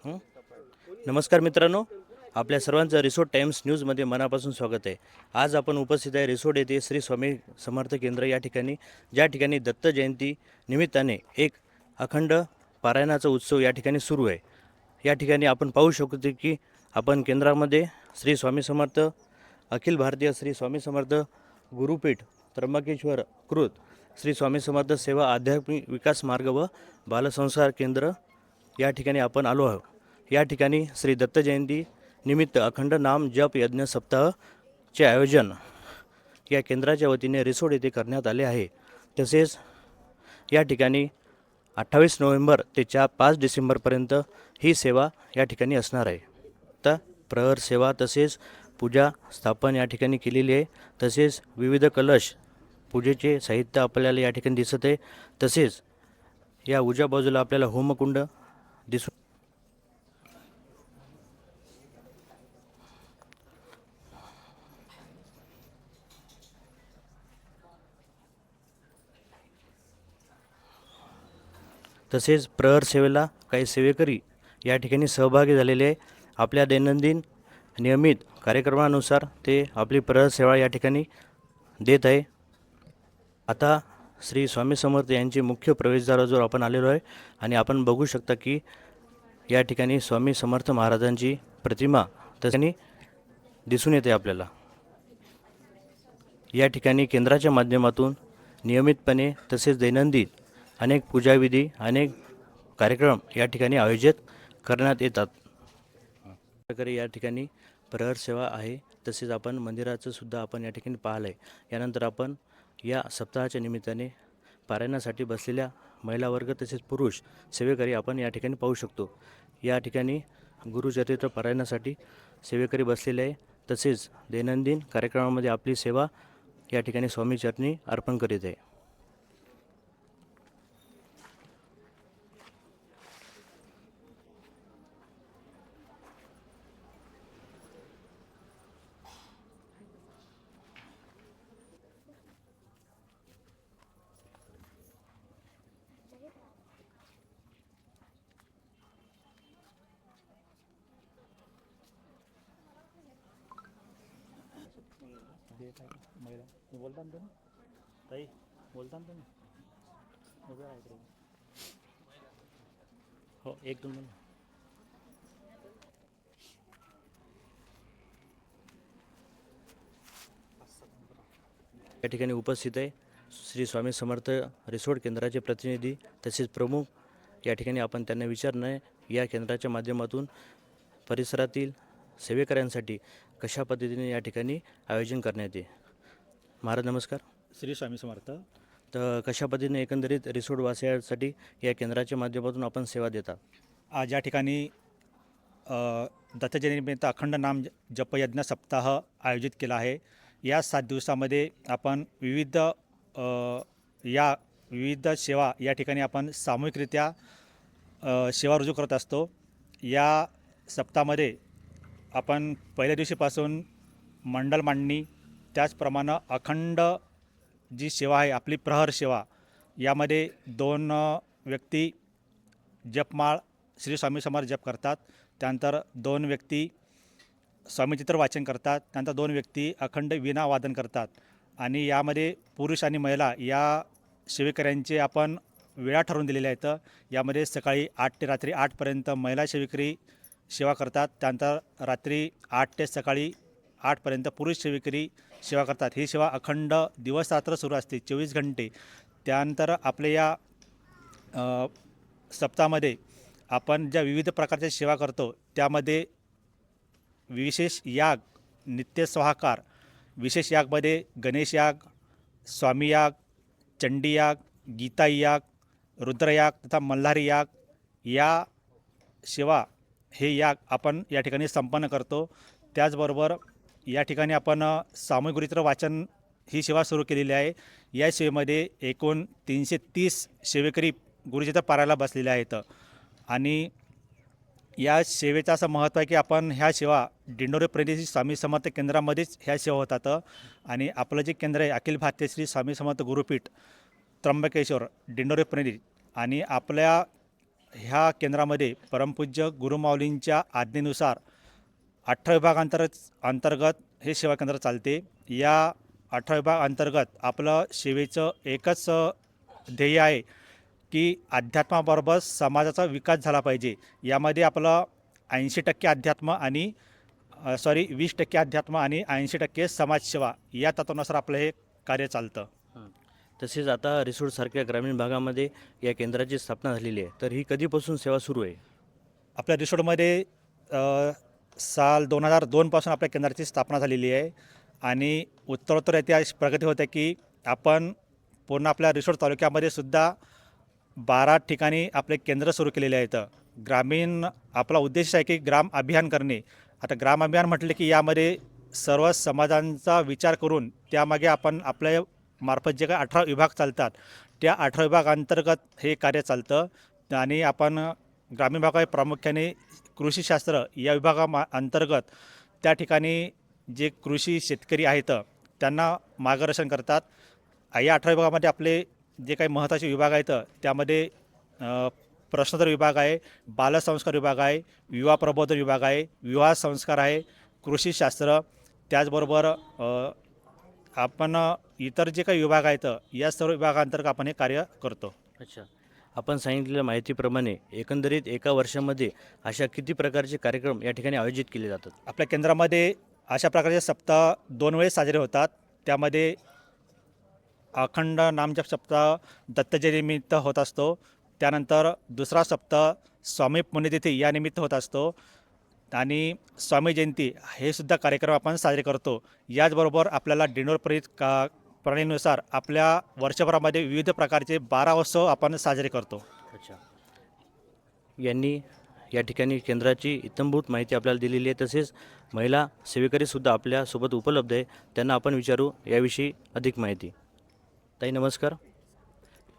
हं? नमस्कार मित्रांनो, आपल्या सर्वांचं रिसोड टाइम्स न्यूजमध्ये मनापासून स्वागत आहे. आज आपण उपस्थित आहे रिसोड येथे श्री स्वामी समर्थ केंद्र या ठिकाणी, ज्या ठिकाणी दत्त जयंती निमित्ताने एक अखंड पारायणाचा उत्सव या ठिकाणी सुरू आहे. या ठिकाणी आपण पाहू शकतो की आपण केंद्रामध्ये श्री स्वामी समर्थ अखिल भारतीय श्री स्वामी समर्थ गुरुपीठ त्र्यंबकेश्वर कृत श्री स्वामी समर्थ सेवा आध्यात्मिक विकास मार्ग व बालसंस्कार केंद्र या ठिकाणी आपण आलो आहोत. या ठिकाणी श्री दत्त जयंती निमित्त अखंड नाम जप यज्ञ सप्ताहचे आयोजन या केंद्राच्या वतीने रिसोड येथे करण्यात आले आहे. तसेच या ठिकाणी 28 नोव्हेंबर ते 5 डिसेंबरपर्यंत ही सेवा या ठिकाणी असणार आहे. आता प्रहर सेवा तसेच पूजा स्थापन या ठिकाणी केलेली आहे. तसेच विविध कलश पूजेचे साहित्य आपल्याला या ठिकाणी दिसत आहे. तसेच या उजव्या बाजूला आपल्याला होमकुंड दिसून तसेच प्रहर सेवेला काही सेवेकरी या ठिकाणी सहभागी झालेले आहे. आपल्या दैनंदिन नियमित कार्यक्रमानुसार ते आपली प्रहर सेवा या ठिकाणी देत आहे. आता श्री स्वामी समर्थ यांचे मुख्य प्रवेशद्वाराजवळ आपण आलेलो आहे आणि आपण बघू शकता की या ठिकाणी स्वामी समर्थ महाराजांची प्रतिमा त्याच्यानी दिसून येते आपल्याला. या ठिकाणी केंद्राच्या माध्यमातून नियमितपणे तसेच दैनंदिन अनेक पूजाविधी अनेक कार्यक्रम या ठिकाणी आयोजित करण्यात येतात. प्रकारे या ठिकाणी प्रहर सेवा आहे. तसेच आपण मंदिराचं सुद्धा आपण या ठिकाणी पाहिलं आहे. यानंतर आपण या सप्ताहाच्या निमित्ताने पारायणासाठी बसलेल्या महिला वर्ग तसेच पुरुष सेवेकरी आपण या ठिकाणी पाहू शकतो. या ठिकाणी गुरुचरित्र पारायणासाठी सेवेकरी बसलेले आहे. तसेच दैनंदिन कार्यक्रमामध्ये आपली सेवा या ठिकाणी स्वामी चरणी अर्पण करीत आहे. बोलता ना ताई, बोलता ना तुम्ही उभं आहे इकडे. हो, एक दोन मिनिट. या ठिकाणी उपस्थित आहे श्री स्वामी समर्थ रिसोड केंद्राचे प्रतिनिधी तसेच प्रमुख. या ठिकाणी आपण त्यांना विचारणे या केंद्राच्या माध्यमातून परिसरातील सेवेकऱ्यांसाठी कशा पद्धतीने या ठिकाणी आयोजन करण्यात येते. महाराज नमस्कार. श्री स्वामी समर्थ. तर कशा पद्धतीने एकंदरीत रिसोड वासियांसाठी या केंद्राच्या माध्यमातून आपण सेवा देता. आज या ठिकाणी दत्तजयंतीनिमित्त अखंड नाम जपयज्ञ सप्ताह आयोजित केला आहे. या 7 दिवसामध्ये आपण विविध सेवा या ठिकाणी आपण सामूहिकरित्या सेवा रुजू करत असतो. या सप्ताहामध्ये आपण पहिल्या दिवशीपासून मंडल मांडणी त्याचप्रमाणे अखंड जी सेवा आहे आपली प्रहर सेवा, यामध्ये 2 व्यक्ती जपमाळ श्री स्वामी समर्थ जप करतात. त्यानंतर 2 व्यक्ती स्वामीचित्र वाचन करतात. त्यानंतर 2 व्यक्ती अखंड वीणा वादन करतात. आणि यामध्ये पुरुष आणि महिला या सेवेकऱ्यांचे आपण वेळा ठरवून दिलेल्या आहेत. यामध्ये सकाळी 8 ते रात्री 8पर्यंत महिला सेवेकरी सेवा करतात. त्यानंतर रात्री 8 ते सकाळी 8पर्यंत पुरुष सेवेकरी सेवा करतात. ही सेवा अखंड दिवस रात्र सुरू असते, 24 घंटे. त्यानंतर आपल्या या सप्ताहामध्ये आपण ज्या विविध प्रकारच्या सेवा करतो त्यामध्ये विशेष याग, नित्य स्वाहाकार, विशेष यागमध्ये गणेश याग, स्वामी याग, चंडी याग, गीता याग, रुद्रयाग तथा मल्हारी याग या सेवा हे याग आपण या ठिकाणी संपन्न करतो. त्याचबरोबर या ठिकाणी आपण सामूहिक गुरुचरित्र वाचन ही सेवा सुरू केलेली आहे. या सेवेमध्ये एकूण 330 सेवेकरी गुरुचरित्र पारायणाला बसलेले आहेत. आणि या सेवेचं असं महत्त्व आहे की आपण ह्या सेवा दिंडोरी प्रणित स्वामी समर्थ केंद्रामध्येच ह्या सेवा होतात. आणि आपलं जे केंद्र आहे अखिल भारतीय श्री स्वामी समर्थ गुरुपीठ त्र्यंबकेश्वर दिंडोरी प्रणित, आणि आपल्या ह्या केंद्रामध्ये परमपूज्य गुरुमाऊलींच्या आज्ञेनुसार 18 विभागांतर्गत हे सेवा केंद्र चालते. या 18 विभाग अंतर्गत आपलं सेवेचं एकच ध्येय आहे की अध्यात्माबरोबर समाजाचा विकास झाला पाहिजे. यामध्ये आपलं 80% अध्यात्म आणि 20% अध्यात्म आणि 80% समाजसेवा या तत्वानुसार आपलं हे कार्य चालतं. तसेच आता रिसोडसारख्या ग्रामीण भागामध्ये या केंद्राची स्थापना झालेली आहे, तर ही कधीपासून सेवा सुरू आहे? आपल्या रिसोडमध्ये साल 2002 पासून आपल्या केंद्राची स्थापना झालेली आहे आणि उत्तरोत्तर येथे अशी प्रगती होते की आपण पूर्ण आपल्या रिसोड तालुक्यामध्ये सुद्धा 12 ठिकाणी आपले केंद्र सुरू केलेले आहेत. ग्रामीण आपला उद्देश आहे की ग्राम अभियान करणे. आता ग्राम अभियान म्हटले की यामध्ये सर्व समाजांचा विचार करून त्यामागे आपण आपल्या मार्फत जे काही 18 विभाग चालतात त्या 18 विभागांतर्गत हे कार्य चालतं. आणि आपण ग्रामीण भागात प्रामुख्याने कृषीशास्त्र या अंतर्गत त्या ठिकाणी जे कृषी शेतकरी आहेत त्यांना मार्गदर्शन करतात. या 18 विभागामध्ये आपले जे काही महत्त्वाचे विभाग आहेत त्यामध्ये प्रश्नोत्तर विभाग आहे, बालसंस्कार विभाग आहे, युवा प्रबोधन विभाग आहे, विवाह संस्कार आहे, कृषीशास्त्र, त्याचबरोबर आपण इतर जे काही विभाग आहेत या सर्व विभागांतर्गत आपण हे कार्य करतो. अच्छा, आपण सांगितलेल्या माहितीप्रमाणे एकंदरीत एका वर्षामध्ये अशा किती प्रकारचे कार्यक्रम या ठिकाणी आयोजित केले जातात? आपल्या केंद्रामध्ये अशा प्रकारचे सप्ताह 2 वेळेस साजरे होतात. त्यामध्ये अखंड नामजप सप्ताह दत्तजयंतीनिमित्त होत असतो. त्यानंतर दुसरा सप्ताह स्वामी पुण्यतिथी या निमित्त होत असतो आणि स्वामी जयंती हे सुद्धा कार्यक्रम आपण साजरे करतो. याचबरोबर आपल्याला दिंडोर प्रणालीनुसार आपल्या वर्षभरामध्ये विविध प्रकारचे 12 उत्सव आपण साजरे करतो. अच्छा, यांनी या ठिकाणी केंद्राची इत्थंभूत माहिती आपल्याला दिलेली आहे. तसेच महिला सेवेकरीसुद्धा आपल्यासोबत उपलब्ध आहे, त्यांना आपण विचारू याविषयी अधिक माहिती. ताई नमस्कार.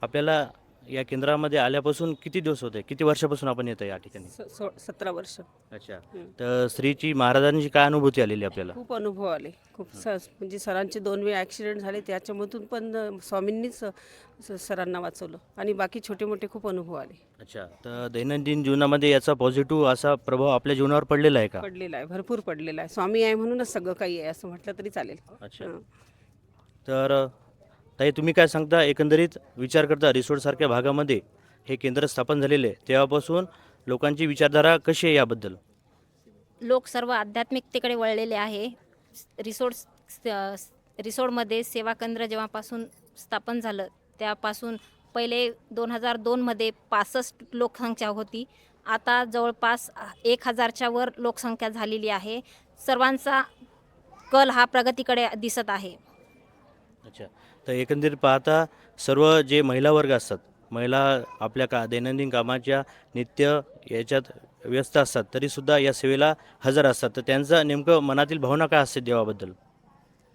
आपल्याला या केंद्रामध्ये आल्यापासून किती दिवस होते, किती वर्षापासून आपण येतो या ठिकाणी? 17 वर्ष. अच्छा, तर श्रीची महाराजांची काय अनुभूती आलेली आपल्याला? खूप अनुभव आले. खूप म्हणजे सरांचे 2 वेळा ॲक्सिडेंट झाले त्याच्यामधून पण स्वामींनीच सरांना वाचवलं आणि बाकी छोटे मोठे खूप अनुभव आले. अच्छा, तर दैनंदिन जीवनामध्ये याचा पॉझिटिव्ह असा प्रभाव आपल्या जीवनावर पडलेला आहे का? पडलेला आहे, भरपूर पडलेला आहे. स्वामी आहे म्हणूनच सगळं काही आहे असं म्हटलं तरी चालेल. अच्छा, हां. तर ताई तुम्ही काय सांगता, एकंदरीत विचार करता रिसोडसारख्या भागामध्ये हे केंद्र स्थापन झालेले आहे तेव्हापासून लोकांची विचारधारा कशी आहे याबद्दल? लोक सर्व आध्यात्मिकतेकडे वळलेले आहे. रिसोडमध्ये सेवा केंद्र जेव्हापासून स्थापन झालं त्यापासून पहिले 2002मध्ये 65 लोकसंख्या होती. आता जवळपास 1000च्या वर लोकसंख्या झालेली आहे. सर्वांचा कल हा प्रगतीकडे दिसत आहे. अच्छा, तर एकंदरीत पाहता सर्व जे महिला वर्ग असतात, महिला आपल्या दैनंदिन कामाच्या नित्य याच्यात व्यस्त असतात तरीसुद्धा या सेवेला हजर असतात, तर त्यांचं नेमकं मनातील भावना काय असते देवाबद्दल?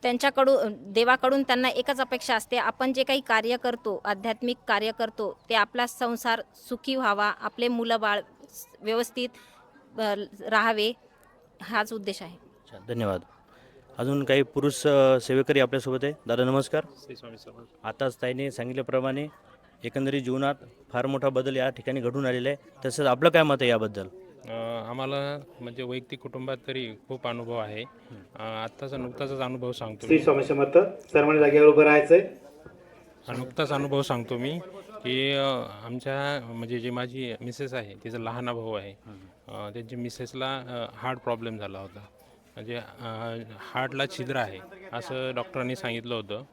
देवाकडून त्यांना एकच अपेक्षा असते, आपण जे काही कार्य करतो, आध्यात्मिक कार्य करतो ते आपला संसार सुखी व्हावा, आपले मुलं बाळ व्यवस्थित राहावे, हाच उद्देश आहे. अच्छा, धन्यवाद. अजून काही पुरुष सेवेकरी आपल्यासोबत आहे. दादा नमस्कार. आताच ताईने सांगितल्याप्रमाणे एकंदरीत जीवनात फार मोठा बदल या ठिकाणी घडून आलेला आहे. तसंच आपलं काय मत आहे याबद्दल? आम्हाला म्हणजे वैयक्तिक कुटुंबात तरी खूप अनुभव आहे. आत्ताचा नुकताचाच अनुभव सांगतो श्री मी. स्वामी समर्थ. सर्वांनी जागेवर उभं राहायचंय. नुकताच अनुभव सांगतो मी की आमच्या म्हणजे जी माझी मिसेस आहे तिचा लहान भाऊ आहे. त्यांच्या मिसेसला हार्ट प्रॉब्लेम झाला होता. म्हणजे हार्टला छिद्र आहे असं डॉक्टरांनी सांगितलं होतं.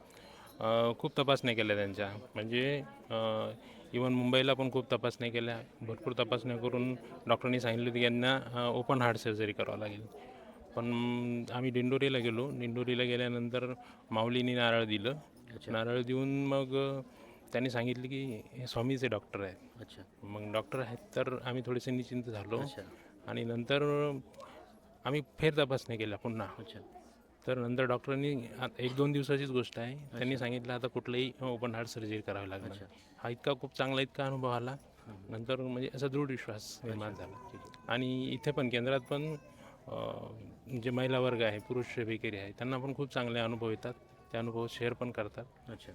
खूप तपासण्या केल्या त्यांच्या, म्हणजे इवन मुंबईला पण खूप तपासण्या केल्या, भरपूर तपासण्या करून डॉक्टरांनी सांगितलं की यांना ओपन हार्ट सर्जरी करावं लागेल. पण आम्ही दिंडोरीला गेलो. दिंडोरीला गेल्यानंतर माऊलींनी नारळ दिलं. नारळ देऊन मग त्यांनी सांगितलं की हे स्वामीचे डॉक्टर आहेत. अच्छा, मग डॉक्टर आहेत तर आम्ही थोडेसे निश्चिंत झालो. अच्छा, आणि नंतर आम्ही फेर तपासण्या केल्या पुन्हा. अच्छा, तर नंतर डॉक्टरांनी 1-2 दिवसाचीच गोष्ट आहे, त्यांनी सांगितलं आता कुठलंही ओपन हार्ट सर्जरी करावी लागणार. हा इतका खूप चांगला इतका अनुभव आला. नंतर म्हणजे असा दृढ विश्वास निर्माण झाला. आणि इथे पण केंद्रात पण जे महिला वर्ग आहे, पुरुष सेवेकरी आहे, त्यांना पण खूप चांगले अनुभव येतात. ते अनुभव शेअर पण करतात. अच्छा,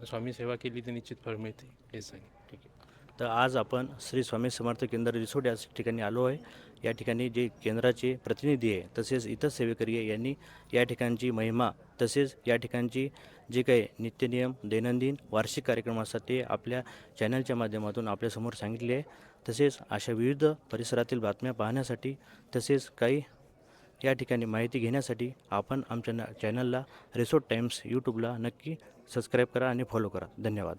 स्वामी सेवा केली तर निश्चित फळ मिळते हे सांगेन. ठीक आहे. तर आज आपण श्री स्वामी समर्थ केंद्र रिसोड या ठिकाणी आलो आहे. या ठिकाणी जे केंद्राचे प्रतिनिधी आहे तसेच इतर सेवेकरी आहे यांनी या ठिकाणची महिमा तसेच या ठिकाणची जे काही नित्यनियम दैनंदिन वार्षिक कार्यक्रम असतात ते आपल्या चॅनलच्या माध्यमातून आपल्यासमोर सांगितले आहे. तसेच अशा विविध परिसरातील बातम्या पाहण्यासाठी तसेच काही या ठिकाणी माहिती घेण्यासाठी आपण आमच्या चॅनलला रिसोड टाइम्स यूट्यूबला नक्की सबस्क्राईब करा आणि फॉलो करा. धन्यवाद.